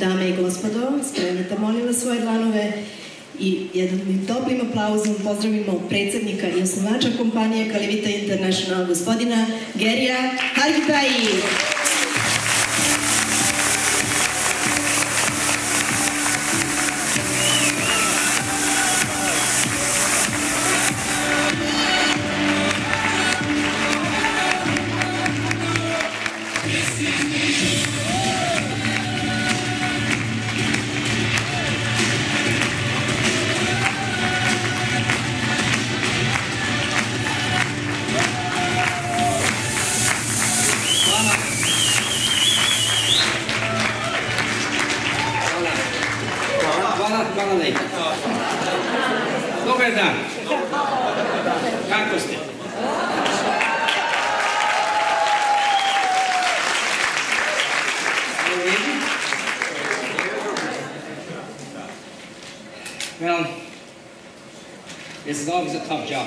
Dame i gospodo, spremite molim vas svoje dlanove i jednim toplim aplauzom pozdravimo predsjednika i osnivača kompanije Calivita International, gospodina Gerryja Hargitai. Hvala lepo. Dobar dan. Kako ste? Well, this is always a tough job.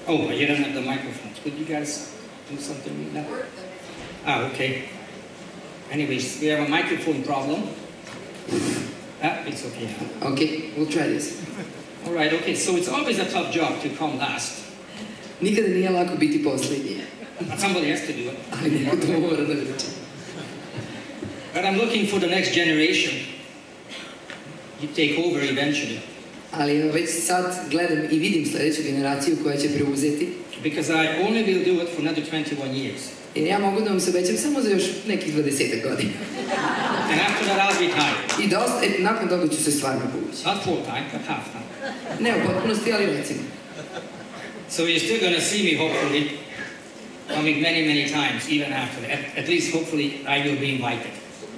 Oh, you don't have the microphones. Could you guys do something with that? Ah, okay. Anyways, we have a microphone problem. It's okay. Okay, we'll try this. All right, okay, so it's always a tough job to come last. Nikada nije lako biti posljednji. But somebody has to do it. Ali neko to mora da reče. But I'm looking for the next generation. You take over eventually. Ali već sad gledam i vidim sljedeću generaciju koja će preuzeti. Because I only will do it for another 21 years. Jer ja mogu da vam se obećam samo za još nekih 20 godina. And after that I'll retire. I nakon toga ću se stvarno povući. Not full time, but half time. Ne u potpunosti, ali recimo. So you're still going to see me, hopefully, coming many, many times, even after that. At least, hopefully, I will be invited.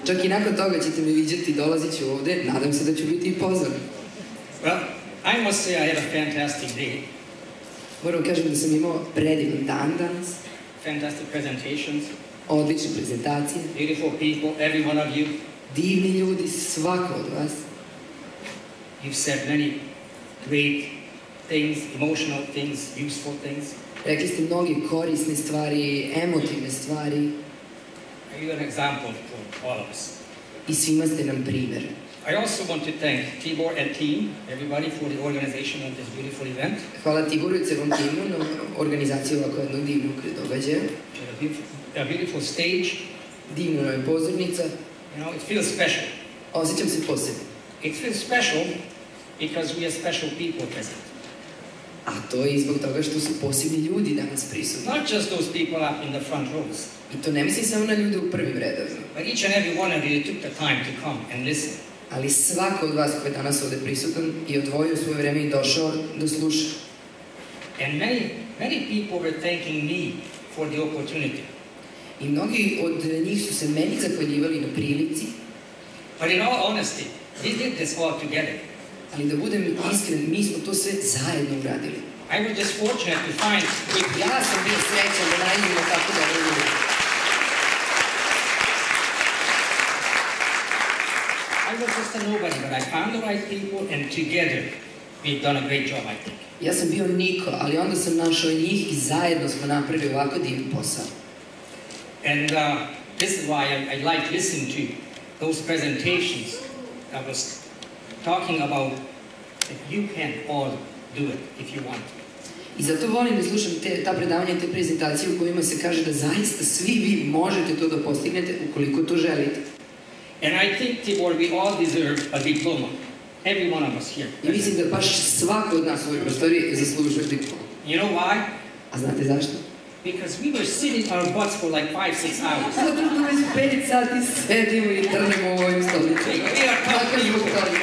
Čak i nakon toga ćete me viđati, dolazit ću ovde, nadam se da ću biti i pozvan. Well, I must say I had a fantastic day. Moram kažem da sam imao predivan dan danas. Fantastic presentations. Odlične prezentacije. Beautiful people, every one of you. Divni ljudi, svako od vas. You've said many great things, emotional things, useful things. Rekli ste mnoge korisne stvari, emotivne stvari. You're an example for all of us. I svima ste nam primjer. I also want to thank Tibor and team, everybody, for the organization of this beautiful event. Hvala Tiboru i celom timu na organizaciju ovako jednog divnog događaja. A beautiful stage. Divna nam je pozornica. You know, it feels special. Osjećam se posebno. It feels special because we have special people present. A to je zbog toga što su posebni ljudi danas prisutni. Not just those people up in the front rows. I to ne mislim samo na ljude u prvim redovima. But each and every one of you took the time to come and listen. Ali svako od vas koji je danas ovdje prisutan je odvojio svoje vreme i došao da sluša. And many people were thanking me for the opportunity. I mnogi od njih su se meni zahvaljivali na prilici. But in all honesty, we did this all together. Ali da budem iskren, mi smo to sve zajedno uradili. I was just fortunate to find... Ja sam bio srećan da nađemo tako dobro ljudi. I was just a nobody, but I found the right people, and together we've done a great job, I think. Ja sam bio niko, ali onda sam našao njih i zajedno smo napravili ovako divan posao. And this is why I like listening to those presentations. I was talking about that you can all do it if you want. I zato volim da slušam ta predavanja i te prezentacije u kojima se kaže da zaista svi vi možete to da postignete ukoliko to želite. And I think, Tibor, we all deserve a diploma. Every one of us here. I mislim da baš svako od nas u ovoj prostoriji zaslužuje diplomu. You know why? A znate zašto? Because we were sitting our butts for like 5-6 hours. Zato što već 5 sati sedimo i trnemo u ovoj stolici. Tako je zbog toga.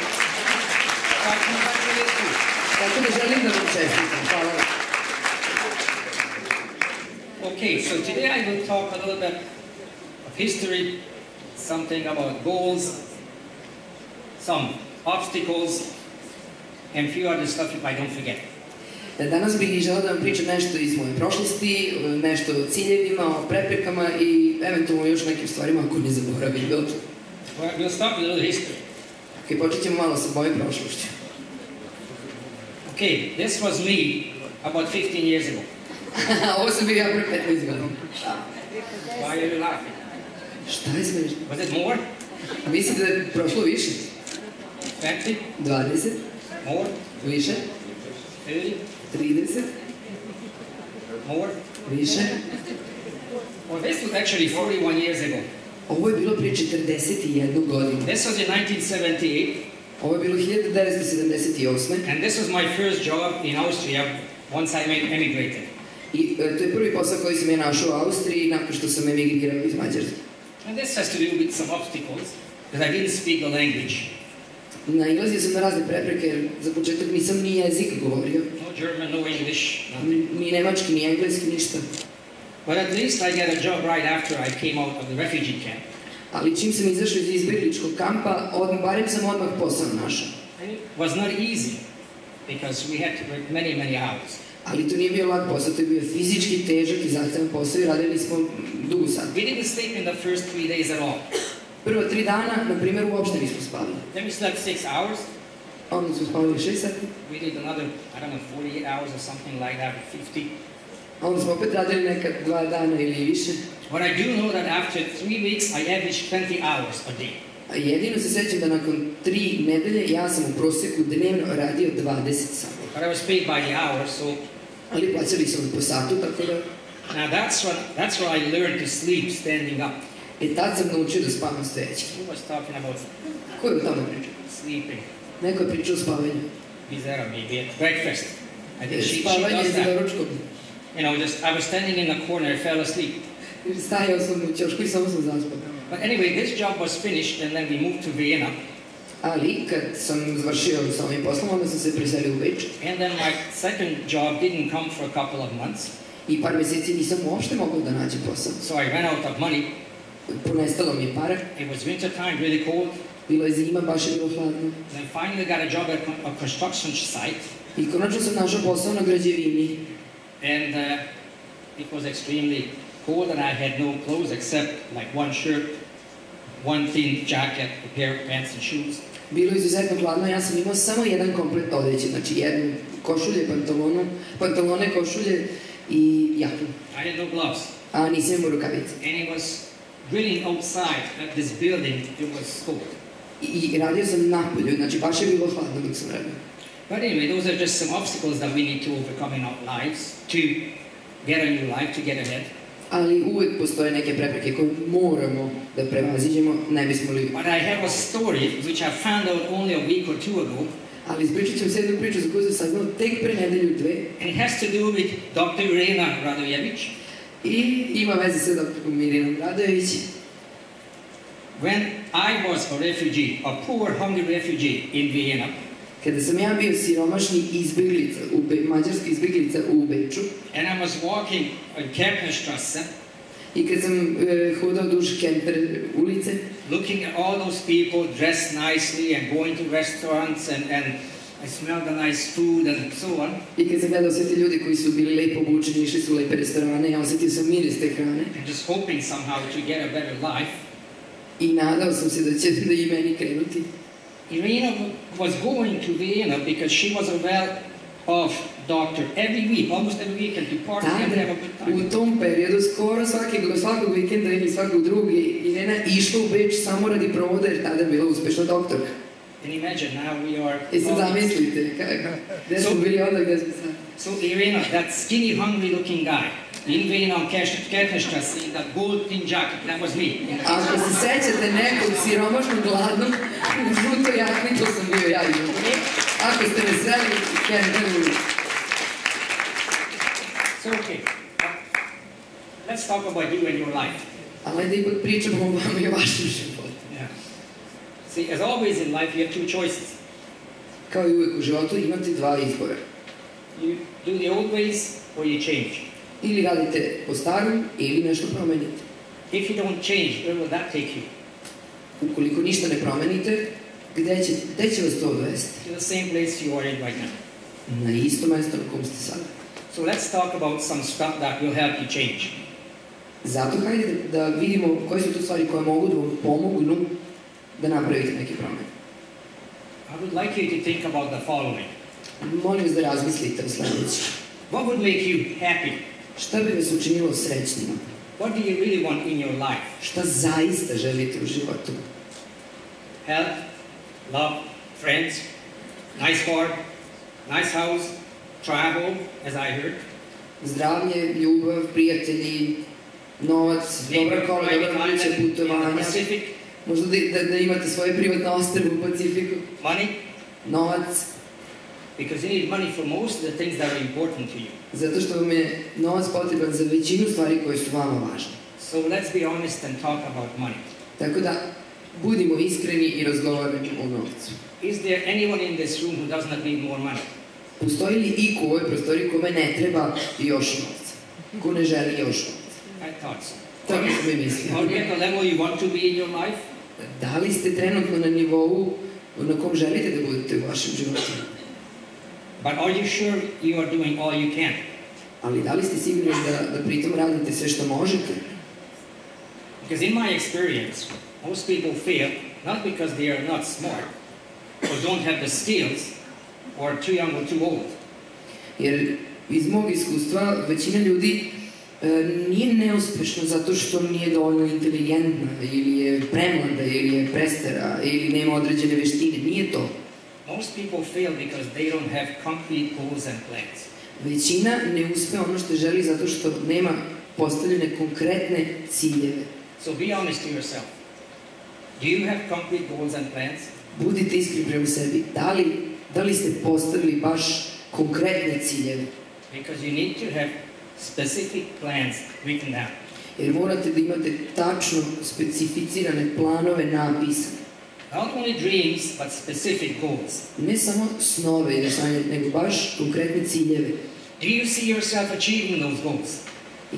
Tako da želim da vam čestitam. Hvala vam. Okay, so today I will talk a little bit of history, something about goals, some obstacles, and a few other stuff if I don't forget. Danas bih želeo da vam pričam nešto iz moje prošlosti, nešto o ciljevima, o preprekama i eventualno još nekim stvarima ako ne zaboravim. We'll start with a little history. Ok, počet ćemo malo sa mojom prošlošću. Okay, this was me about 15 years ago. Ovo sam bio ja pre 15 godina. Why are you laughing? Šta je smešno? Was it more? Mislite da je prošlo više? 20? 20? More? Više? 30? 30? More? Više? Well, this was actually 41 years ago. Ovo je bilo prije 41 godinu. This was in 1978. Ovo je bilo 1978. And this was my first job in Austria once I emigrated. I to je prvi posao koji sam ja našao u Austriji nakon što sam emigrirao iz Mađarske. And this has to do with some obstacles, because I didn't speak the language. Nailazio sam na razne prepreke, jer za početak nisam ni jezik govorio. No German, no English, nothing. Ni nemački, ni engleski, ništa. But at least I get a job right after I came out of the refugee camp. Ali čim sam izašao iz izbjegličkog kampa, barem sam odmah posao našao. And it was not easy, because we had to work many, many hours. Ali to nije bio lak posao, to je bio fizički težak i zahtevan posao i radili smo dugo sat. We didn't sleep in the first 3 days at all. Prva 3 dana, na primjer, uopšte nismo spali. Then we slept 6 hours. Onda smo spavali 6 sati. We did another, I don't know, 48 hours or something like that, 50. Onda smo opet radili neka 2 dana ili više. But I do know that after 3 weeks I averaged 20 hours a day. A jedino se sećam da nakon 3 nedelje ja sam u prosjeku dnevno radio 20 sati. But I was paid by the hour, so... Ali plaćali su mi po satu, tako da... Now that's where I learned to sleep standing up. Tad sam naučio da spavam stojeći. Who was talking about Ko je o tome pričao? sleeping? Neko je pričao o spavanju. Bizarre, maybe at breakfast. I think she Spavanje does za that. doručkom. You know, I was standing in the corner, I fell asleep. Stajao sam u ćošku i samo sam zaspao. But anyway, this job was finished and then we moved to Vienna. Ali kad sam završio sa ovim poslom, onda sam se preselio u Beč. And then my second job didn't come for a couple of months. I par mjeseci nisam uopšte mogao da nađem posao. So I ran out of money. Ponestalo mi je para. It was winter time, really cold. Bilo je zima, baš je bilo hladno. Then finally got a job at a construction site. I konačno sam našao posao na građevini. And it was extremely cold and I had no clothes except like one shirt, one thin jacket, a pair of pants and shoes. Bilo je izuzetno hladno, ja sam imao samo jedan komplet odeće, znači jednu košulje, pantalone, košulje i jaknu. I had no gloves. A nisam imao rukavice. And it was grilling outside at this building, it was cold. I radio sam napolju, znači baš je bilo hladno dok sam radio. But anyway, those are just some obstacles that we need to overcome in our lives to get a new life, to get ahead. Ali uvijek postoje neke prepreke koje moramo da prevaziđemo, ne bismo li... But I have a story which I found out only a week or two ago. Ali ispričat ću se jednu priču za koju sam saznao tek pre nedelju 2. And it has to do with Dr. Irena Radojević. I ima veze sa doktorom Irinom Radojević. When I was a refugee, a poor, hungry refugee in Vienna, kada sam ja bio siromašni izbjeglica, mađarski izbjeglica u Beču, and I was walking on Kempnerstrasse, i kad sam hodao duž Kemper ulice, looking at all those people dressed nicely and going to restaurants and I smelled the nice food and so on. I kad sam gledao sve te ljudi koji su bili lepo obučeni, išli su u lepe restorane, ja osjetio sam miris te hrane. And just hoping somehow to get a better life. I nadao sam se da će da i meni krenuti. Irena was going to Vienna because she was a well-off doctor every week, almost every weekend, to party and have a good time. U tom periodu, skoro svakog vikenda ili svakog drugi, Irena išla u Beč samo radi provoda jer tada je bila uspešna doktorka. And imagine now we are... I sad zamislite, gde smo bili onda, gde smo sad. So Irena, that skinny, hungry-looking guy, in Vienna on Kempnerstrasse, in that gold thin jacket, that was me. Ako se sećate nekog siromašnog gladnog, u žutoj jakni, to sam bio ja. Ako ste me sreli, Kempner. So okay, let's talk about you and your life. Ali da ipak pričamo o vama i o vašem životu. See, as always in life, you have two choices. Kao i uvijek u životu imate dva izbora. You do the old ways or you change. Ili radite po starom ili nešto promenite. If you don't change, where will that take you? Ukoliko ništa ne promenite, gde će vas to odvesti? To the same place you are in right now. Na isto mesto na kom ste sada. So let's talk about some stuff that will help you change. Zato hajde da vidimo koje su to stvari koje mogu da vam pomognu da napravite neke promene. I would like you to think about the following. Molim vas da razmislite o sledećem. What would make you happy? Šta bi vas učinilo srećnima? What do you really want in your life? Šta zaista želite u životu? Health, love, friends, nice car, nice house, travel, as I heard. Zdravlje, ljubav, prijatelji, novac, dobra kola, dobra kuća, putovanja. Možda da imate svoje privatno ostrvo u Pacifiku. Money. Novac. Because you need money for most of the things that are important to you. Zato što vam je novac potreban za većinu stvari koje su vama važne. So let's be honest and talk about money. Tako da budimo iskreni i razgovarajmo o novcu. Is there anyone in this room who does not need more money? Postoji li iko u ovoj prostoriji kome ne treba još novca? Ko ne želi još novca? I thought so. Tako sam i mislio. Are you at the level you want to be in your life? Da li ste trenutno na nivou na kom želite da budete u vašem životu? But are you sure you are doing all you can? Ali da li ste sigurni da pritom radite sve što možete? Because in my experience, most people fail not because they are not smart or don't have the skills or too young or too old. Jer iz mog iskustva većina ljudi nije neuspešna zato što nije dovoljno inteligentna ili je premlada ili je prestara ili nema određene veštine. Nije to. Most people fail because they don't have concrete goals and plans. Većina ne uspe ono što želi zato što nema postavljene konkretne ciljeve. So be honest to yourself. Do you have concrete goals and plans? Budite iskreni prema sebi. Da li ste postavili baš konkretne ciljeve? Because you need to have specific plans written down. Jer morate da imate tačno specificirane planove napisane. Not only dreams, but specific goals. Ne samo snove ili sanje, nego baš konkretne ciljeve. Do you see yourself achieving those goals? I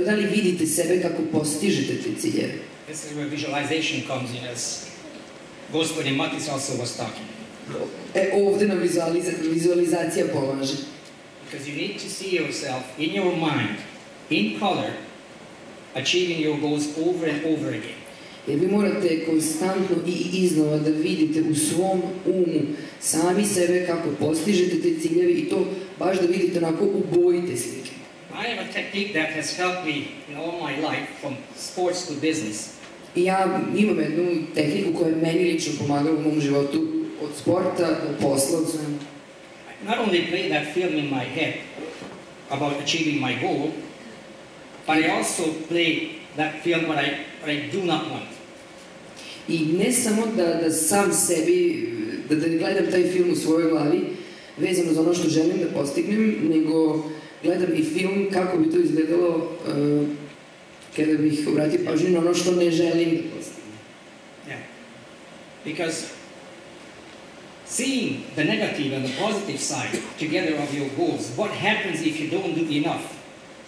da li vidite sebe kako postižete te ciljeve? This is where visualization comes in, as Gospodin Matis also was talking. Ovde nam vizualizacija pomaže. Because you need to see yourself in your mind, in color, achieving your goals over and over again. Jer vi morate konstantno i iznova da vidite u svom umu sami sebe kako postižete te ciljeve i to baš da vidite onako u boji te slike. I have a technique that has helped me in all my life, from sports to business. I ja imam jednu tehniku koja je meni lično pomagala u mom životu, od sporta do posla. Not only play that film in my head about achieving my goal, but I also play that film what I do not want. I ne samo da sam sebi, da gledam taj film u svojoj glavi, vezano za ono što želim da postignem, nego gledam i film kako bi to izgledalo kada bih obratio pažnju na ono što ne želim da postignem. Yeah. Because seeing the negative and the positive side together of your goals, what happens if you don't do enough?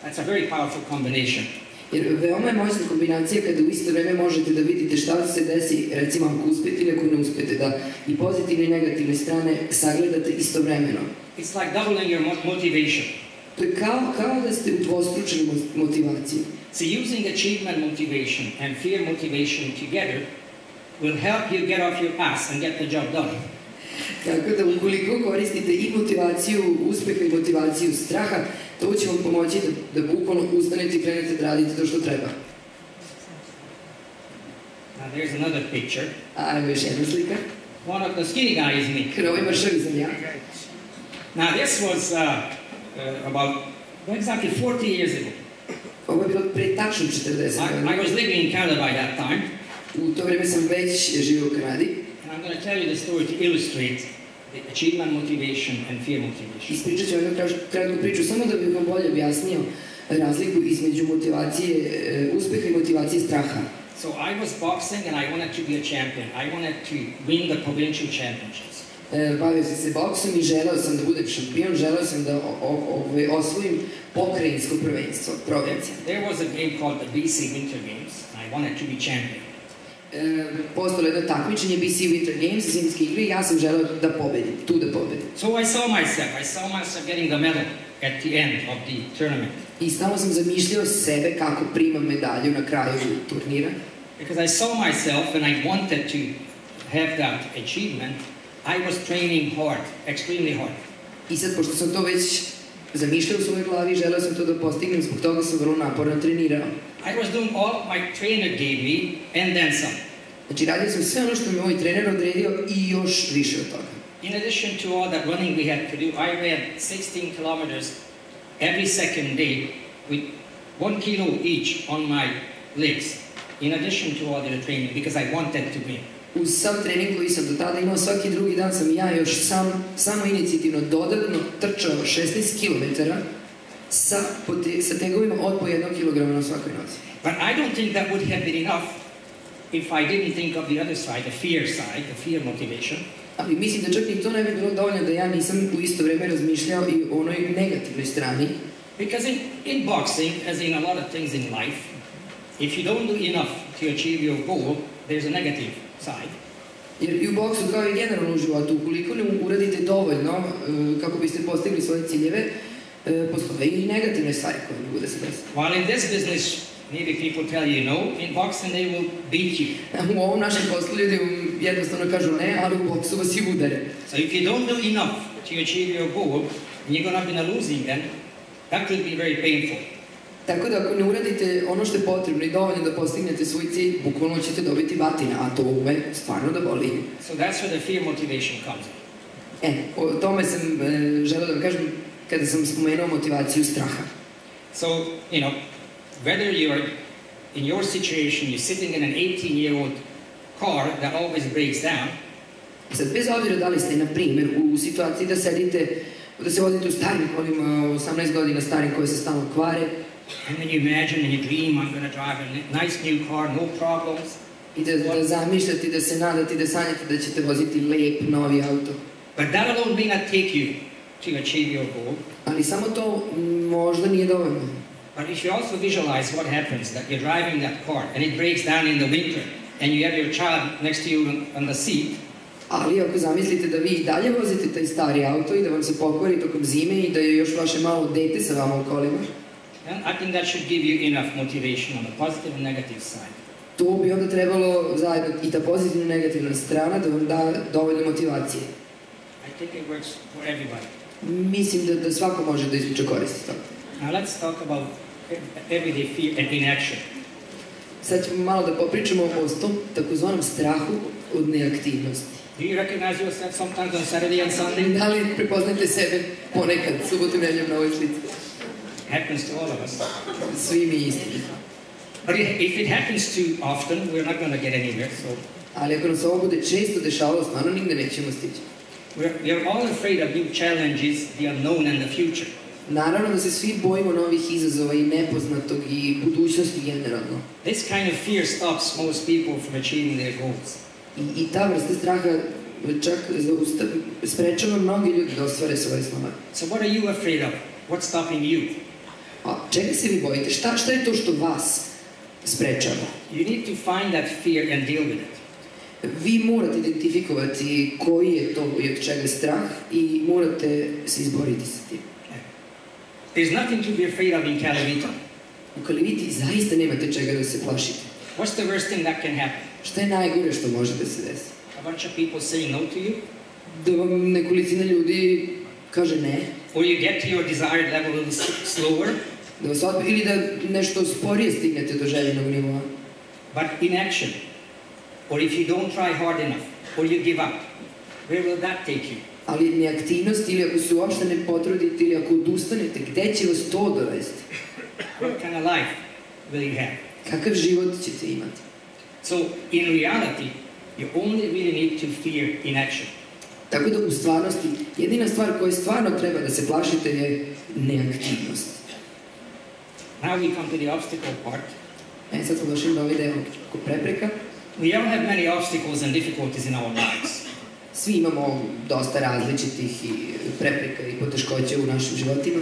That's a very powerful combination. Jer veoma je moćna kombinacija kada u isto vreme možete da vidite šta se desi, recimo ako uspete ili ako ne uspete, da i pozitivne i negativne strane sagledate istovremeno. It's like doubling your motivation. To je kao da ste udvostručili motivaciju. So using achievement motivation and fear motivation together will help you get off your ass and get the job done. Tako da ukoliko koristite i motivaciju uspeha i motivaciju straha, to će vam pomoći da bukvalno ustanete i krenete da radite to što treba. Now there's another picture. A evo još jedna slika. One of the skinny guy is me. Ovaj mršavi sam ja. Now this was about exactly 40 years ago. Ovo je bilo pre tačno 40 godina. I was living in Canada by that time. U to vreme sam već živio u Kanadi. And I'm going to tell you the story to illustrate the achievement motivation and fear motivation. Ispričat ću jednu kratku priču, samo da bih vam bolje objasnio razliku između motivacije uspeha i motivacije straha. So I was boxing and I wanted to be a champion. I wanted to win the provincial championships. Bavio sam se boksom i želeo sam da budem šampion, želeo sam da osvojim pokrajinsko prvenstvo, provincija. There was a game called the BC Winter Games. I wanted to be champion. Postalo jedno takmičenje BC Winter Games, zimske igre, i ja sam želeo da pobedim, tu da pobedim. So I saw myself getting the medal at the end of the tournament. I stalno sam zamišljao sebe kako primam medalju na kraju turnira. Because I saw myself and I wanted to have that achievement, I was training hard, extremely hard. I sad, pošto sam to već zamišljao u svojoj glavi, želeo sam to da postignem, zbog toga sam vrlo naporno trenirao. I was doing all my trainer gave me and then some. Znači, radio sam sve ono što mi moj trener odredio i još više od toga. In addition to all that running we had to do, I ran 16 kilometers every second day with 1 kilo each on my legs. In addition to all the training, because I wanted to win. Uz sav trening koji sam do tada imao, svaki drugi dan sam ja još samo inicijativno dodatno trčao 16 km sa tegovima od po 1 kg na svakoj nozi. But I don't think that would have been enough if I didn't think of the other side, the fear side, the fear motivation. Ali mislim da čak i to ne bi bilo dovoljno da ja nisam u isto vreme razmišljao i o onoj negativnoj strani. Because in boxing, as in a lot of things in life, if you don't do enough to achieve your goal, there's a negative side. Jer i u boksu, kao i generalno u životu, ukoliko ne uradite dovoljno kako biste postigli svoje ciljeve, postoje i negativne stvari koje mogu da se desi. While in this business, maybe people tell you no, in boxing they will beat you. U ovom našem poslu ljudi jednostavno kažu ne, ali u boksu vas i udare. So if you don't do enough to achieve your goal, and you're going to be in a losing end, that could be very painful. Tako da ako ne uradite ono što je potrebno i dovoljno da postignete svoj cilj, bukvalno ćete dobiti batina, a to ume stvarno da boli. So that's where the fear motivation comes in. O tome sam želeo da vam kažem kada sam spomenuo motivaciju straha. So, you know, whether you're in your situation, you're sitting in an 18-year-old car that always breaks down. Sad, bez obzira da li ste, na primjer, u situaciji da se vozite u starim kolima, 18 godina starim koje se stalno kvare. And then you imagine and you dream, I'm going to drive a nice new car, no problems. I da zamišljate, da se nadate, da sanjate da ćete voziti lep, novi auto. But that alone may not take you to achieve your goal. Ali samo to možda nije dovoljno. But if you also visualize what happens, that you're driving that car and it breaks down in the winter and you have your child next to you on the seat. Ali ako zamislite da vi i dalje vozite taj stari auto i da vam se pokvari tokom zime i da je još vaše malo dete sa vama u kolima, I think that should give you enough motivation on the positive and negative side. To bi onda trebalo zajedno i ta pozitivna i negativna strana da vam da dovoljno motivacije. I think it works for everybody. Mislim da svako može da izvuče koristi toga. Now let's talk about everyday fear and inaction. Sad ćemo malo da popričamo o tom takozvanom strahu od neaktivnosti. Do you recognize yourself sometimes on Saturday and Sunday? Da li prepoznate sebe ponekad, subotu i nedjeljom na ovoj slici? Happens to all of us. Svi mi isti. But if it happens too often, we're not going to get anywhere. So. Ali ako nam se ovo bude često dešavalo, stvarno nigde nećemo stići. We're all afraid of new challenges, the unknown and the future. Naravno da se svi bojimo novih izazova i nepoznatog i budućnosti generalno. This kind of fear stops most people from achieving their goals. I ta vrsta straha čak sprečava mnogi ljudi da ostvare svoje snove. So what are you afraid of? What's stopping you? A čega se vi bojite? Šta je to što vas sprečava? You need to find that fear and deal with it. Vi morate identifikovati koji je to i od čega je strah i morate se izboriti sa tim. There's nothing to be afraid of in Calivita. U Caliviti zaista nemate čega da se plašite. What's the worst thing that can happen? Šta je najgore što može da se desi? A bunch of people saying no to you? Da vam nekolicina ljudi kaže ne. Or you get to your desired level a little slower? Da vas odbije, ili da nešto sporije stignete do željenog nivoa. But inaction, or if you don't try hard enough, or you give up, where will that take you? Ali neaktivnost, ili ako se uopšte ne potrudite, ili ako odustanete, gde će vas to dovesti? What kind of life will you have? Kakav život ćete imati? So, in reality, you only really need to fear inaction. Tako da u stvarnosti, jedina stvar koju stvarno treba da se plašite je neaktivnost. Now we come to the obstacle part. Sad smo došli do ovaj deo oko prepreka. We all have many obstacles and difficulties in our lives. Svi imamo dosta različitih prepreka i poteškoća u našim životima.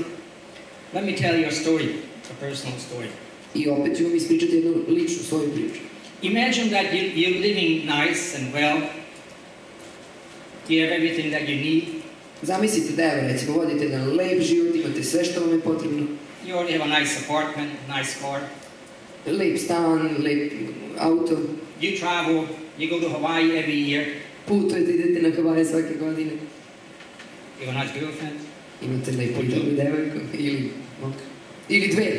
Let me tell you a story, a personal story. I opet ću vam ispričati jednu ličnu svoju priču. Imagine that you're living nice and well. You have everything that you need. Zamislite da evo recimo vodite jedan lep život, imate sve što vam je potrebno. You already have a nice apartment, nice car. Lep stan, lep auto. You travel, you go to Hawaii every year. Putujete, idete na Havaje svake godine. You have a nice girlfriend. Imate neku devojku ili dve.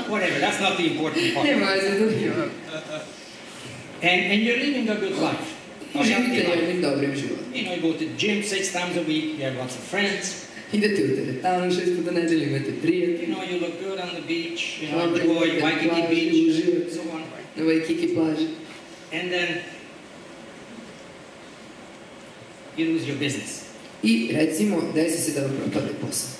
Whatever, that's not the important part. Nema veze, to nije. And you're living a good life. I živite jednim dobrim životom. You know, you go to the gym 6 times a week, you have lots of friends. Idete u teretanu 6 puta nedelje, imate prijatelje. You know, you look good on the beach, you know, enjoy Waikiki Beach, so on. Na Waikiki plaži. And then you lose your business. I recimo, desi se da vam propade posao.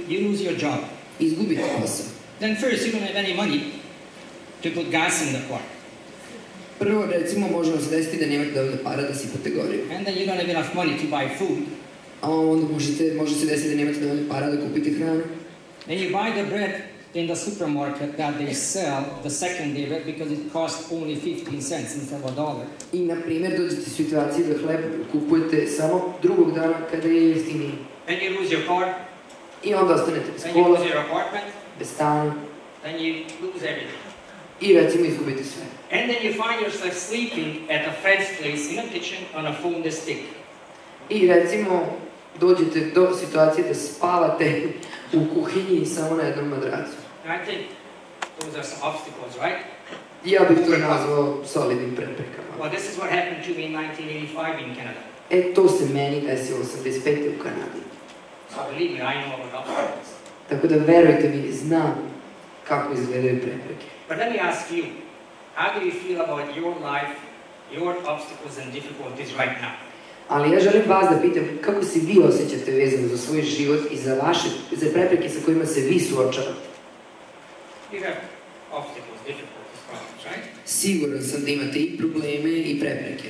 You lose your job. Izgubite posao. Then first, you don't have any money to put gas in the car. Prvo, recimo, može vam se desiti da nemate dovoljno para da sipate gorivo. And then you don't have enough money to buy food. A onda može se desiti da nemate dovoljno para da kupite hranu. Then you buy the bread in the supermarket that they sell, the second-day bread, because it costs only 15 cents instead of $1. I, na primjer, dođete u situaciju da hleb kupujete samo drugog dana kada je jeftiniji. Then you lose your car. I onda ostanete bez Then you kola, lose your apartment. bez stana. Then you lose everything. I recimo izgubite sve. And then you find yourself sleeping at a friend's place in a kitchen on a foam stick. I recimo dođete do situacije da spavate u kuhinji samo na jednom madracu. I think those are some obstacles, right? Ja bih to nazvao solidnim preprekama. Well, this is what happened to me in 1985 in Canada. To se meni desilo 85. u Kanadi. So believe me, I know about obstacles. Tako da verujte mi, znam kako izgledaju prepreke. But let me ask you, how do you feel about your life, your obstacles and difficulties right now? Ali ja želim vas da pitam kako se vi osjećate vezano za svoj život i za prepreke sa kojima se vi suočavate. You have obstacles, difficulties, problems, right? Siguran sam da imate i probleme i prepreke.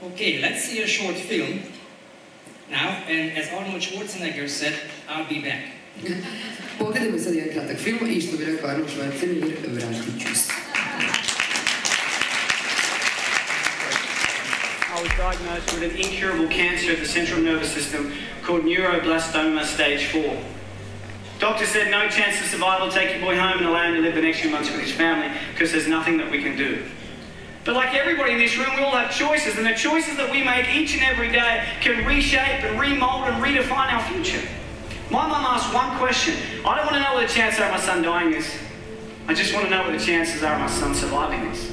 Okay, let's see a short film now, and as Arnold Schwarzenegger said, I'll be back. Pogledajmo sad jedan kratak film i što bi rekao Arnold Schwarzenegger, vratit ću se. I was diagnosed with an incurable cancer of the central nervous system called neuroblastoma stage 4. Doctor said no chance of survival, take your boy home and allow him to live the next few months with his family because there's nothing that we can do. But like everybody in this room, we all have choices, and the choices that we make each and every day can reshape and remold and redefine our future. My mum asked one question. I don't want to know what the chances are of my son dying is. I just want to know what the chances are of my son surviving this.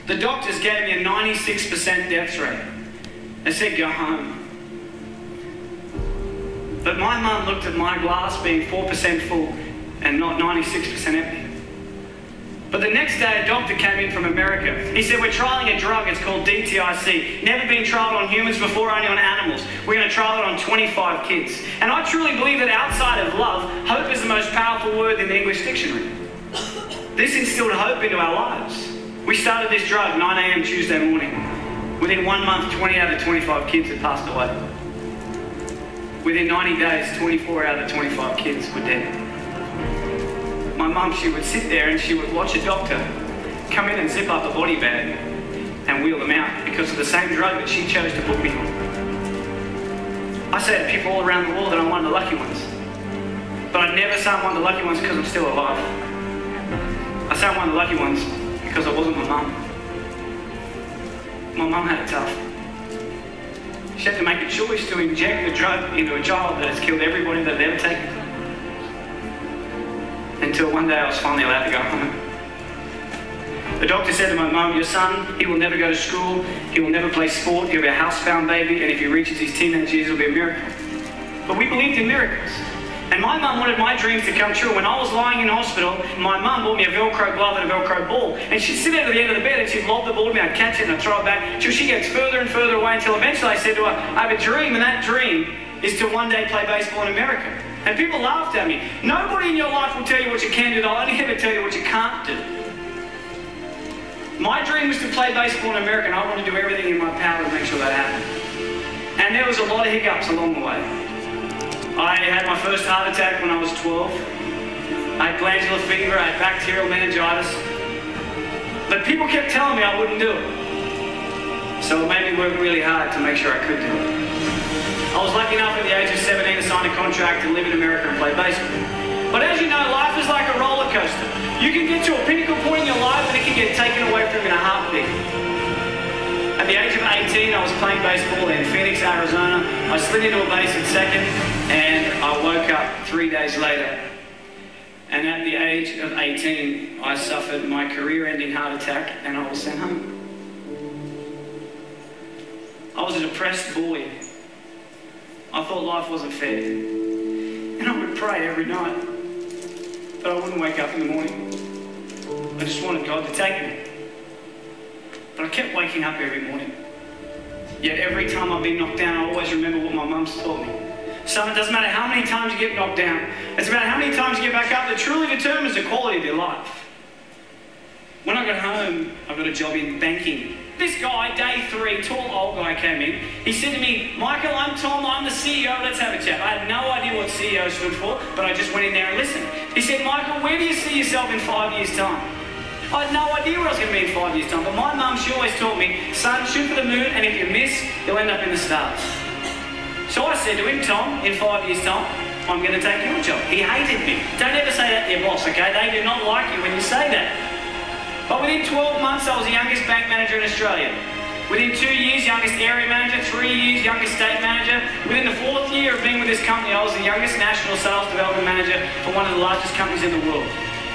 The doctors gave me a 96% death rate. They said, go home. But my mum looked at my glass being 4% full and not 96% empty. But the next day, a doctor came in from America. He said, we're trialling a drug, it's called DTIC. Never been trialed on humans before, only on animals. We're going to trial it on 25 kids. And I truly believe that outside of love, hope is the most powerful word in the English dictionary. This instilled hope into our lives. We started this drug 9 a.m. Tuesday morning. Within 1 month, 20 out of the 25 kids had passed away. Within 90 days, 24 out of the 25 kids were dead. My mum, she would sit there and she would watch a doctor come in and zip up a body bag and wheel them out because of the same drug that she chose to put me on. I say to people all around the world that I'm one of the lucky ones. But I'd never say I'm one of the lucky ones because I'm still alive. I say I'm one of the lucky ones because I wasn't my mum. My mum had it tough. She had to make a choice to inject the drug into a child that has killed everybody that had ever taken it. Until one day I was finally allowed to go home. The doctor said to my mum, your son, he will never go to school, he will never play sport, he'll be a housebound baby, and if he reaches his teenage years, it'll be a miracle. But we believed in miracles. And my mum wanted my dreams to come true. When I was lying in hospital, my mum bought me a Velcro glove and a Velcro ball. And she'd sit at the end of the bed and she'd lob the ball to me, I'd catch it and I'd throw it back till she gets further and further away until eventually I said to her, I have a dream, and that dream is to one day play baseball in America. And people laughed at me. Nobody in your life will tell you what you can do, they'll only ever tell you what you can't do. My dream was to play baseball in America, and I want to do everything in my power to make sure that happened. And there was a lot of hiccups along the way. I had my first heart attack when I was 12. I had glandular fever, I had bacterial meningitis. But people kept telling me I wouldn't do it. So it made me work really hard to make sure I could do it. I was lucky enough at the age of 17 to sign a contract to live in America and play baseball. But as you know, life is like a roller coaster. You can get to a pinnacle point in your life and it can get taken away from you in a heartbeat. And At the age of 18, I was playing baseball in Phoenix, Arizona. I slid into a base at second, and I woke up 3 days later. And at the age of 18, I suffered my career-ending heart attack, and I was sent home. I was a depressed boy. I thought life wasn't fair. And I would pray every night, but I wouldn't wake up in the morning. I just wanted God to take me. But I kept waking up every morning. Yet every time I've been knocked down, I always remember what my mum's taught me. Son, it doesn't matter how many times you get knocked down. It's about how many times you get back up that truly determines the quality of your life. When I got home, I got a job in banking. This guy, day 3, tall old guy came in. He said to me, Michael, I'm Tom, I'm the CEO, let's have a chat. I had no idea what CEO stood for, but I just went in there and listened. He said, Michael, where do you see yourself in 5 years' time? I had no idea where I was going to be in 5 years' time, but my mum, she always taught me, son, shoot for the moon, and if you miss, you'll end up in the stars. So I said to him, Tom, in 5 years' time, I'm going to take your job. He hated me. Don't ever say that to your boss, okay? They do not like you when you say that. But within 12 months, I was the youngest bank manager in Australia. Within 2 years, youngest area manager. 3 years, youngest state manager. Within the 4th year of being with this company, I was the youngest national sales development manager for one of the largest companies in the world.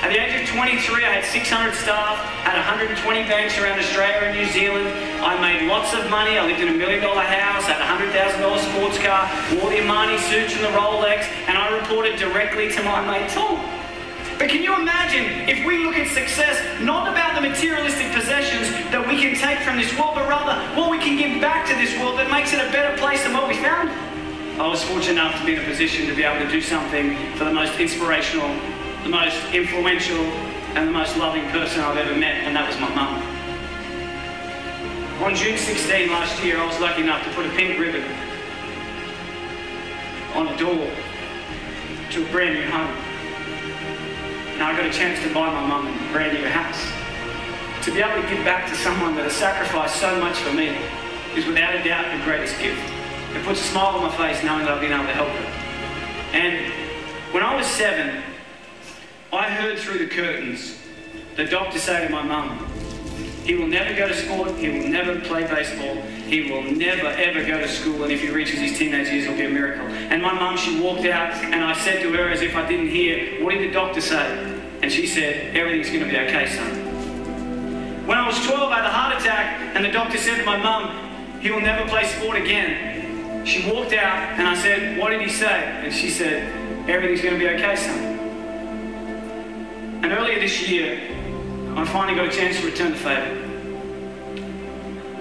At the age of 23, I had 600 staff, had 120 banks around Australia and New Zealand. I made lots of money. I lived in $1 million house, had a $100,000 sports car, wore the Armani suits and the Rolex, and I reported directly to my mate Tom. But can you imagine if we look at success not about the materialistic possessions that we can take from this world, but rather what we can give back to this world that makes it a better place than what we found? I was fortunate enough to be in a position to be able to do something for the most inspirational, the most influential, and the most loving person I've ever met, and that was my mum. On June 16 last year, I was lucky enough to put a pink ribbon on a door to a brand new home. And I got a chance to buy my mum a brand new house. To be able to give back to someone that has sacrificed so much for me is without a doubt the greatest gift. It puts a smile on my face knowing that I've been able to help her. And when I was 7, I heard through the curtains the doctor say to my mum, he will never go to sport, he will never play baseball, he will never ever go to school, and if he reaches his teenage years it'll be a miracle. And my mum, she walked out and I said to her as if I didn't hear, what did the doctor say? And she said, everything's going to be okay, son. When I was 12 I had a heart attack and the doctor said to my mum, he will never play sport again. She walked out and I said, what did he say? And she said, everything's going to be okay, son. And earlier this year, I finally got a chance to return the favour.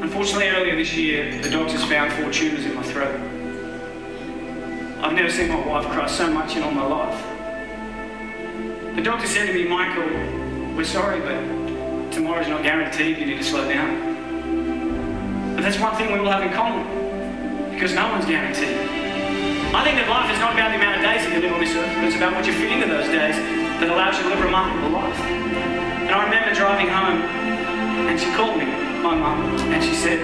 Unfortunately, earlier this year, the doctors found 4 tumours in my throat. I've never seen my wife cry so much in all my life. The doctor said to me, Michael, we're sorry, but tomorrow's not guaranteed, you need to slow down. But that's one thing we all have in common, because no one's guaranteed. I think that life is not about the amount of days that you live on this earth, but it's about what you fit into those days that allows you to live a remarkable life. And I remember driving home, and she called me, my mum, and she said,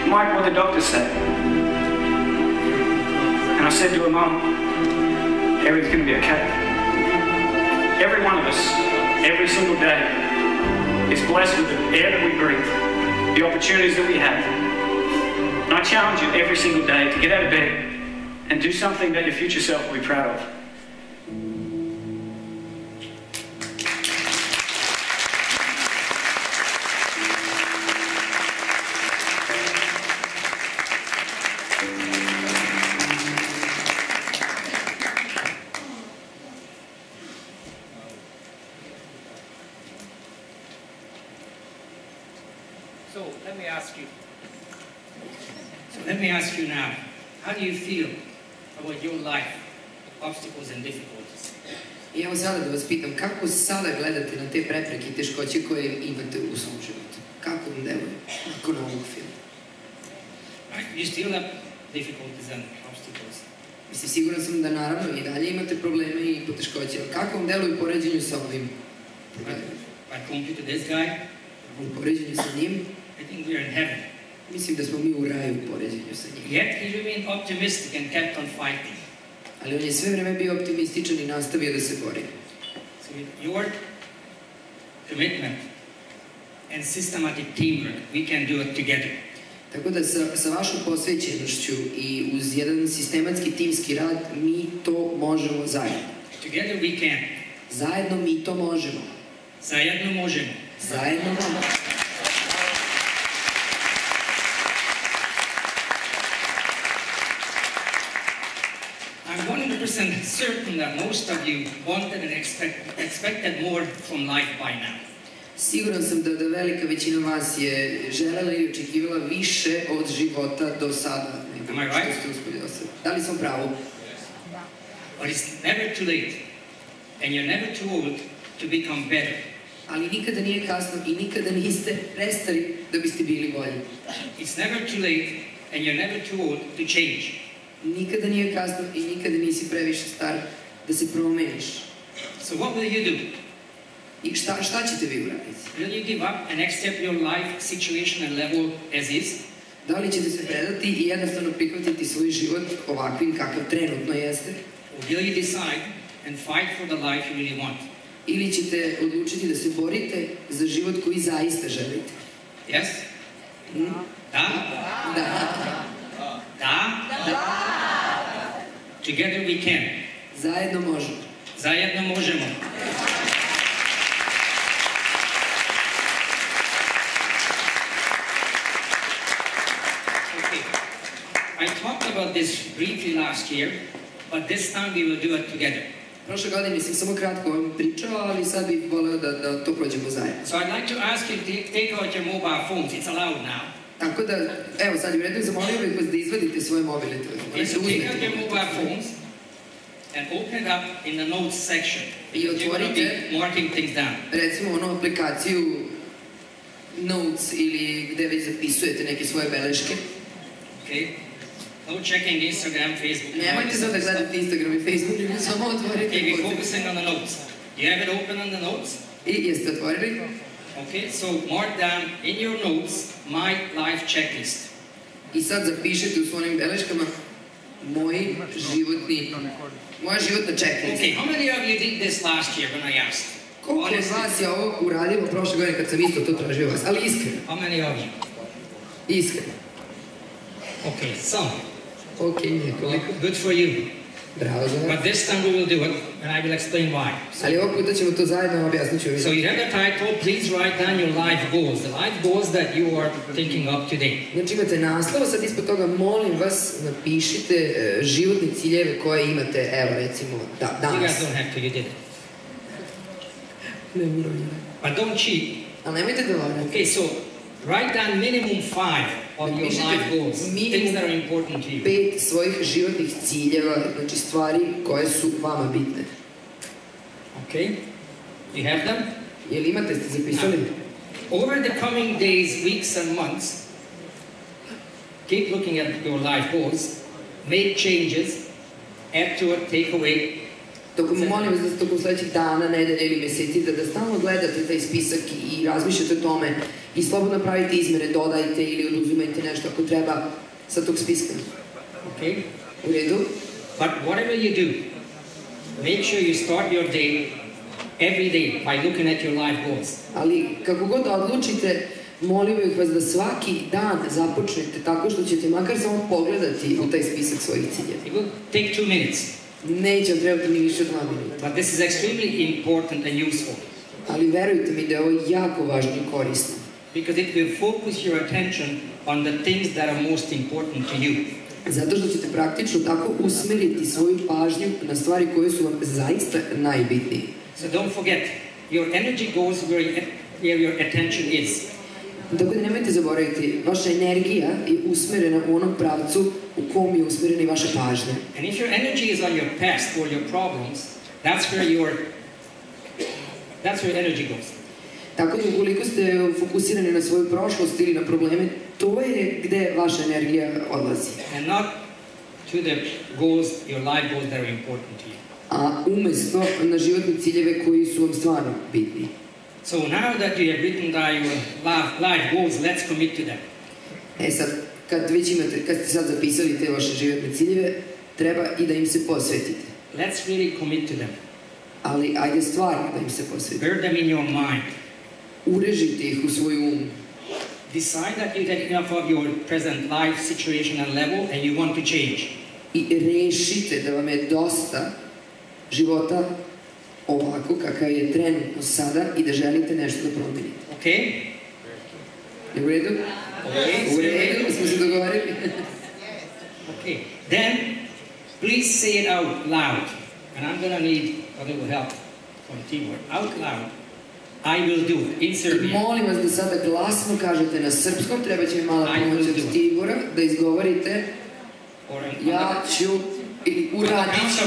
Mike, what did the doctor say? And I said to her, Mum, everything's going to be okay. Every one of us, every single day, is blessed with the air that we breathe, the opportunities that we have. And I challenge you every single day to get out of bed and do something that your future self will be proud of. Let me ask you now, how do you feel about your life, obstacles and difficulties? I evo sada da vas pitam, kako sada gledate na te prepreke i teškoće koje imate u svom životu? Kako vam deluje nakon ovog filma? You still have difficulties and obstacles. Mislim, siguran sam da naravno i dalje imate probleme i poteškoće, ali kako vam deluje u poređenju sa ovim problemima? By compared to this guy, U poređenju sa njim, I think we are in heaven. mislim da smo mi u raju u poređenju sa njim. Yet he remained optimistic and kept on fighting. Ali on je sve vreme bio optimističan i nastavio da se bori. So with your commitment and systematic teamwork, we can do it together. Tako da sa vašom posvećenošću i uz jedan sistematski timski rad, mi to možemo zajedno. Together we can. Zajedno mi to možemo. Zajedno možemo. Zajedno možemo. I'm 100% certain that most of you wanted and expected more from life by now. Siguran sam da velika većina vas je želela i očekivala više od života do sada. Am I right? Da li sam pravo? But it's never too late, and you're never too old to become better. Ali nikada nije kasno i nikada niste prestali da biste bili bolji. It's never too late, and you're never too old to change. Nikada nije kasno i nikada nisi previše star da se promeniš. So what will you do? I šta ćete vi uraditi? Will you give up and accept your life situation and level as is? Da li ćete se predati i jednostavno prihvatiti svoj život ovakvim kakav trenutno jeste? Or will you decide and fight for the life you really want? Ili ćete odlučiti da se borite za život koji zaista želite? Yes? Da? Da. Da? Together we can. Zajedno možemo. Zajedno možemo. Okay. I talked about this briefly last year, but this time we will do it together. Prošle godine sam samo kratko vam pričao, ali sad bih voleo da to prođemo zajedno. So I'd like to ask you to take out your mobile phones. It's allowed now. Tako da, evo sad u redu zamolio bih vas da izvadite svoje mobilne telefone. Okay, so take out your mobile phones and open it up in the notes section. You're going to be marking things down. Recimo onu aplikaciju Notes ili gde već zapisujete neke svoje beleške. Okay. No checking Instagram, Facebook. Nemojte sad da gledate Instagram i Facebook, nego samo otvorite. Okay, we're focusing on the notes. You have it open on the notes? I jeste otvorili? Okay, so mark down in your notes my life checklist. I sad zapišete u svojim beleškama moja životna checklist. Okay, how many of you did this last year when I asked? Koliko od vas je ovo uradilo prošle godine kad sam isto to tražio vas, ali iskreno. How many of you? Iskreno. Okay, some. Okay, nekoliko. Good for you. Bravo za vas. But this time we will do it, and I will explain why. Ali ovog puta ćemo to zajedno objasniti ću. So you have the title, please write down your life goals, the life goals that you are thinking of today. Znači imate naslov, sad ispod toga molim vas napišite životne ciljeve koje imate, evo recimo, danas. You guys don't have to, you did it. Ne moram. But don't cheat. Ali nemojte da varate. Okay, so write down minimum 5 of your life goals, things that are important to you. 5 svojih životnih ciljeva, znači stvari koje su vama bitne. Okay, you have them? Jel imate, ste zapisali? Over the coming days, weeks and months, keep looking at your life goals, make changes, add to it, take away. Molim vas da tokom sledećih dana, nedelja ili meseci, da stalno gledate taj spisak i razmišljate o tome i slobodno pravite izmene, dodajte ili oduzimajte nešto ako treba sa tog spiska. Okay. U redu? But whatever you do, make sure you start your day every day by looking at your life goals. Ali kako god da odlučite, molim bih vas da svaki dan započnete tako što ćete makar samo pogledati u taj spisak svojih ciljeva. It will take 2 minutes. Neće vam trebati ni više od 2 minuta. But this is extremely important and useful. Ali verujte mi da je ovo jako važno i korisno. Because it will focus your attention on the things that are most important to you. Zato što ćete praktično tako usmeriti svoju pažnju na stvari koje su vam zaista najbitnije. So don't forget, your energy goes where your attention is. Tako da nemojte zaboraviti, vaša energija je usmerena u onom pravcu u kom je usmerena i vaša pažnja. And if your energy is on your past or your problems, that's where your energy goes. Tako da ukoliko ste fokusirani na svoju prošlost ili na probleme, to je gde vaša energija odlazi. And not to the goals, your life goals that are important to you. A umesto na životne ciljeve koji su vam stvarno bitni. So now that you have written down your life goals, let's commit to them. Sad, kad ste sad zapisali te vaše životne ciljeve, treba i da im se posvetite. Let's really commit to them. Ali ajde stvarno da im se posvetite. Bear them in your mind. urežite ih u svoj um. Decide that you get enough of your present life situation and level and you want to change. I rešite da vam je dosta života ovako kakav je trenutno sada i da želite nešto da promenite. Okay? Je u redu? U redu, smo se dogovorili. Okay. Then, please say it out loud. And I'm going to need a little help from teamwork. Out loud. I will do in Serbia. Molim vas da sada glasno kažete na srpskom, treba će mi mala pomoć od Tibora, da izgovorite ja ću ili uradit ću.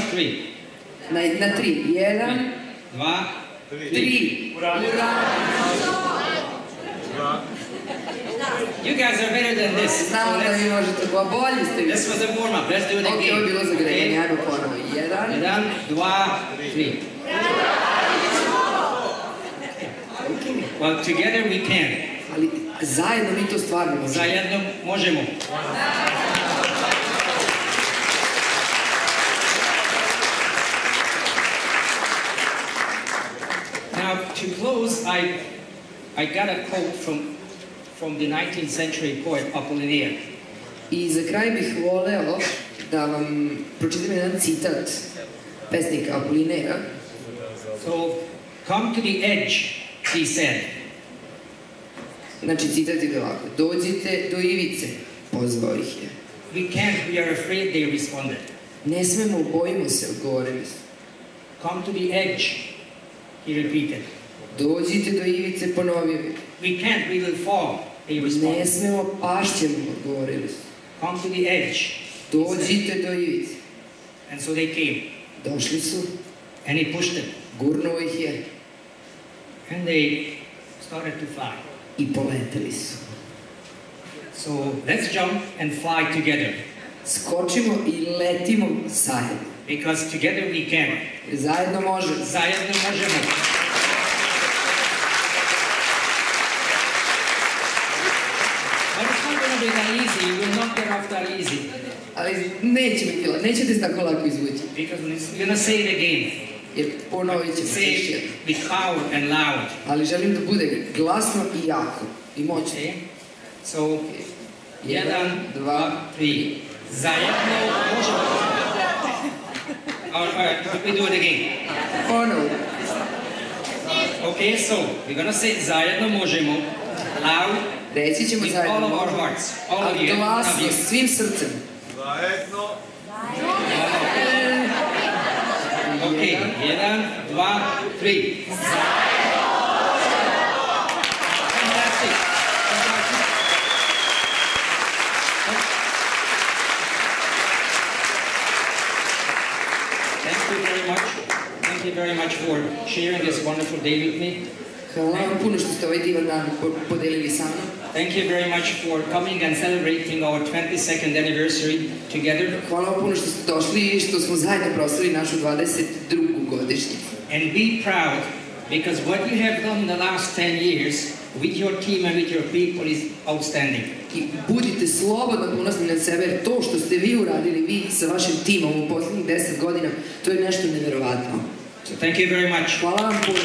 Na 3. 1, 2, 3. You guys are better than this. Znam da vi možete, pa bolji ste vi. This was a warm-up. Let's do it again. Ok, ovo je bilo za grejanje, ajmo ponovo. 1, 2, 3. Well, together we can. Ali zajedno mi to stvarno možemo. Zajedno možemo. Now, to close, I got a quote from the 19th century poet Apollinaire. I za kraj bih voleo da vam pročitam jedan citat pesnika Apollinairea. So, come to the edge, he said. Znači, citat ide ovako. Dođite do ivice, pozvao ih je. We can't, we are afraid, they responded. Ne smemo, bojimo se, odgovorili su. Come to the edge, he repeated. Dođite do ivice, ponovio. We can't, we will fall, they responded. Ne smemo, pašćemo, odgovorili su. Come to the edge. Dođite do ivice. And so they came. Došli su. And he pushed them. Gurnuo ih je. And they started to fly. I poleteli su. So let's jump and fly together. Skočimo i letimo zajedno. Because together we can. Zajedno možemo. Zajedno možemo. But it's not going to be that easy. You will not get off that easy. Ali nećete se tako lako izvući. Because we're going to say it again. Jer ponovit ćemo Say još jedno. it with power and loud. Ali želim da bude glasno i jako. I moćno. Okay? So, 1, 2, 3. Zajedno možemo. All right, we do it again. Ponovo. Okay, so we're going to say zajedno možemo. Loud. Reći ćemo With zajedno all of our možemo. hearts. All of A you. glasno, svim srcem. Zajedno. Okay, 1, 2, 3. Fantastic. Thank you very much for sharing this wonderful day with me. Hvala vam puno što ste ovaj divan dan podelili sa mnom. Thank you very much for coming and celebrating our 22nd anniversary together. Hvala vam puno što ste došli i što smo zajedno proslavili našu 22. godišnjicu. And be proud, because what you have done in the last 10 years with your team and with your people is outstanding. I budite slobodno ponosni na sebe, jer to što ste vi uradili, vi sa vašim timom u poslednjih 10 godina, to je nešto neverovatno. So thank you very much. Hvala vam puno.